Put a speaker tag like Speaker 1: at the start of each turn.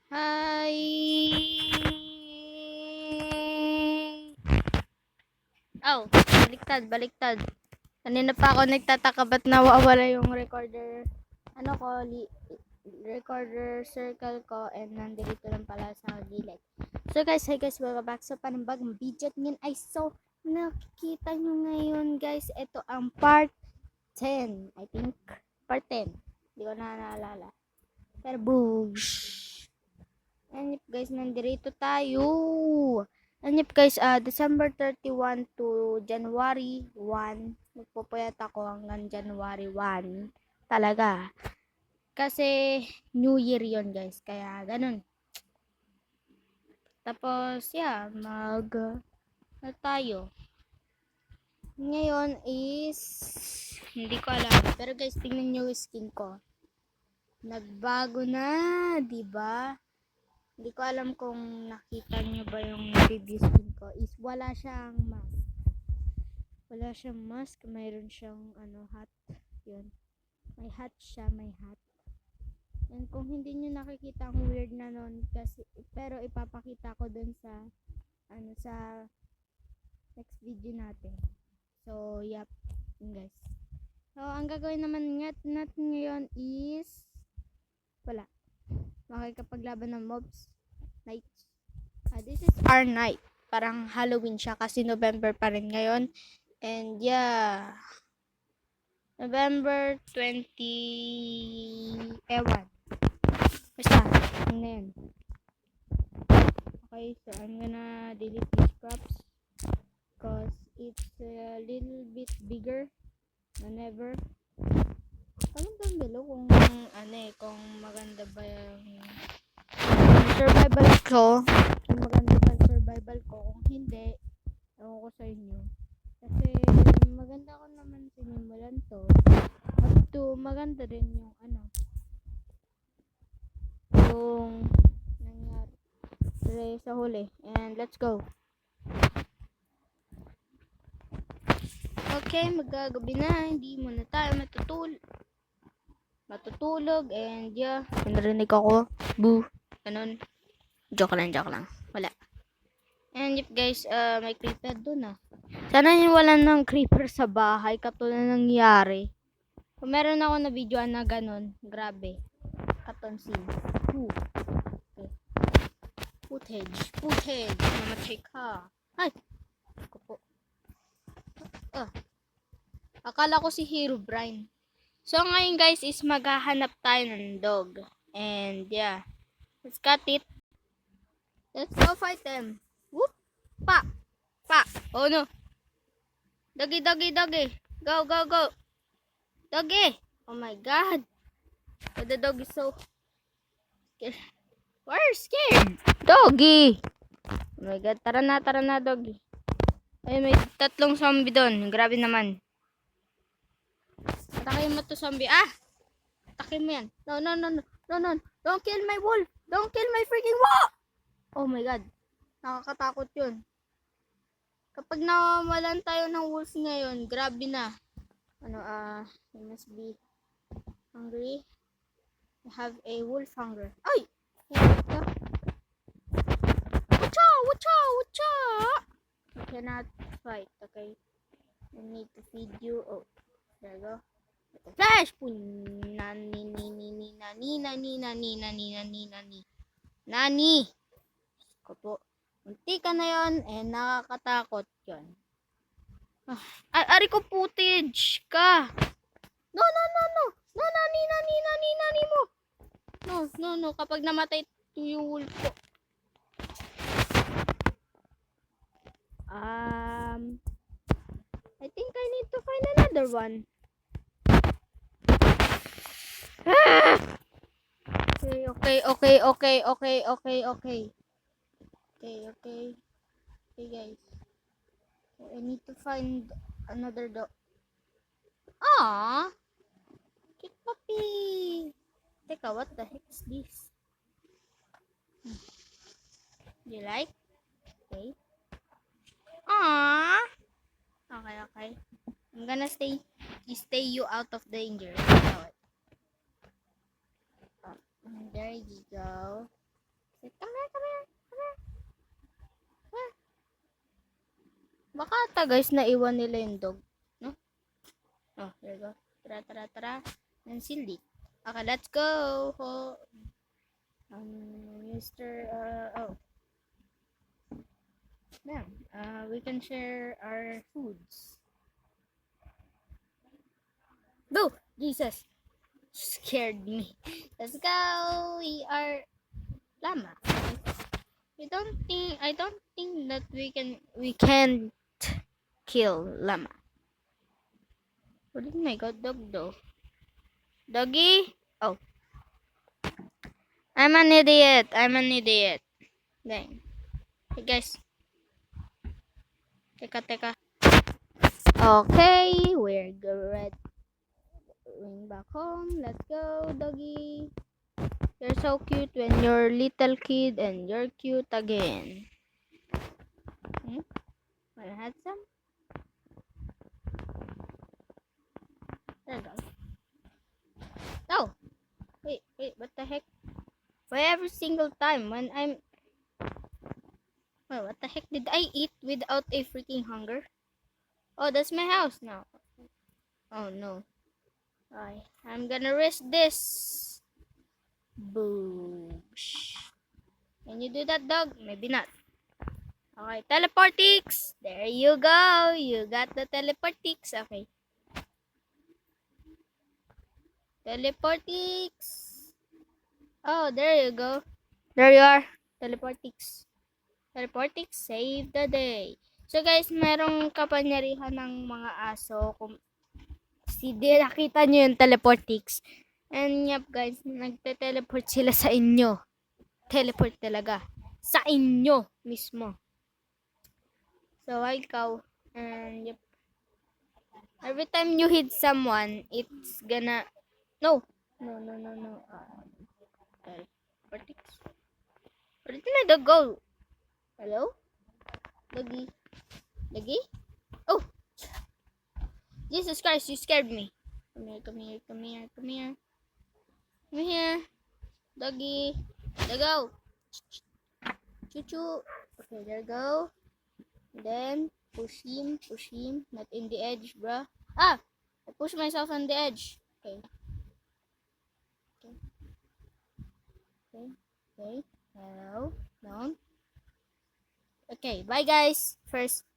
Speaker 1: Hi! Oh, baliktad. Kanina pa ako nagtataka ba't nawawala yung recorder, recorder circle ko, and nandito lang pala sa gilid. So guys, hi guys, welcome back sa panibagong video. Ngayon ay nakikita nyo ngayon guys, ito ang part 10. I think, part 10. Hindi ko na naalala. Pero boosh! And guys, nandito tayo. And guys, December 31 to January 1. Magpupuyat ako hanggang January 1. Talaga. Kasi New Year yon guys. Kaya ganun. Tapos, yeah, tayo. Ngayon is, hindi ko alam. Pero guys, tingnan nyo yung skin ko. Nagbago na, di ba? Hindi ko alam kung nakita nyo ba yung previous skin ko is wala siyang mask. Wala siyang mask, mayroon siyang hat. Yun. May hat siya, may hat. And kung hindi nyo nakikita ang weird na nun kasi pero ipapakita ko dun sa sa next video natin. So, yep. Yun guys. So, ang gagawin naman natin ngayon is wala. Makikipaglaban ng mobs. Night. This is our night. Parang Halloween siya kasi November pa rin ngayon. And yeah. November 20 ewan. Basta. Yun na yun. Okay, so I'm gonna delete these crops because it's a little bit bigger than ever. Comment down below kung maganda ba yung survival ko. Kung maganda ba yung survival ko. Kung hindi, ewan ko sa inyo. Kasi maganda ko naman sinimulan to. Up to maganda rin yung yung nangyari sa huli. And let's go. Okay, magagabi na. Hindi muna tayo matutulog. And yeah, narinig ako. Boo. Ganun. Joke lang. Wala. And if guys, may creeper dun Sana yung wala ng creeper sa bahay katulad ng nangyari. Kung meron ako na video na ganun, grabe. Katonsin. Okay. Footage. Namatay ka. Ay! Ako po. Akala ko si Herobrine. So ngayon guys is maghahanap tayo ng dog. And yeah. Let's cut it. Let's go fight them. Whoop! Pa! Oh no! Doggy! Go! Doggy! Oh my god! Oh, the dog is so scared. Why are you scared? Doggy! Oh my god, tara na doggy. Ay, may 3 zombie doon. Grabe naman. Atakin mo to zombie. Atakin mo yan. No. Don't kill my wolf. Don't kill my freaking wolf. Oh my god. Nakakatakot yun. Kapag nawalan tayo ng wolves ngayon, grabe na. You must be hungry. I have a wolf hunger. Ay! Watcha! You cannot fight, okay? I need to feed you. Oh, there you go. Flash! Nani! Ko po. Munti ka na yun, nakakatakot yun. Ari ko footage ka. No, nani mo. No, kapag namatay yung wolf ko. I think I need to find another one. Okay, guys. I need to find another dog. Cute puppy. Teka, what the heck is this? You like? Okay. Okay. I'm gonna stay you out of danger. There you go. Say, come here, come here, come here. Come here. Baka ata guys, naiwan nila yung dog. No? Oh, there you go. Tara, tara, tara. And seal it. Okay, let's go. Mr. Oh. Yeah. We can share our foods. Go! Jesus! Scared me. Let's go! We are llama. I don't think that we can kill llama. Where did my god dog though? Doggy? Oh. I'm an idiot. Dang. Hey guys. Teka. Okay, we're good. Going back home. Let's go, doggy. You're so cute when you're little kid and you're cute again. Wanna have some? There you go. Oh! Wait, what the heck? Why every single time when I'm... Well, what the heck did I eat without a freaking hunger? Oh, that's my house now. Oh no. I'm gonna risk this. Boom. Can you do that, dog? Maybe not. Okay, teleportix. There you go. You got the teleportix. Okay. Teleportix. Oh, there you go. There you are. Teleportix. Teleportix, save the day. So guys, merong kapangyarihan ng mga aso. Kung nakita nyo yung teleportix. And yep guys, nagte-teleport sila sa inyo. Teleport talaga. Sa inyo mismo. So, ikaw. And yep. Every time you hit someone, it's gonna... No. Teleportix. Where did my dog go? Hello? Doggy? Oh! Jesus Christ, you scared me. Come here. Doggy. There go. Choo-choo. Okay, there go. And then, push him. Not in the edge, bruh. Ah! I pushed myself on the edge. Okay. Hello. Down. Okay, bye guys. First,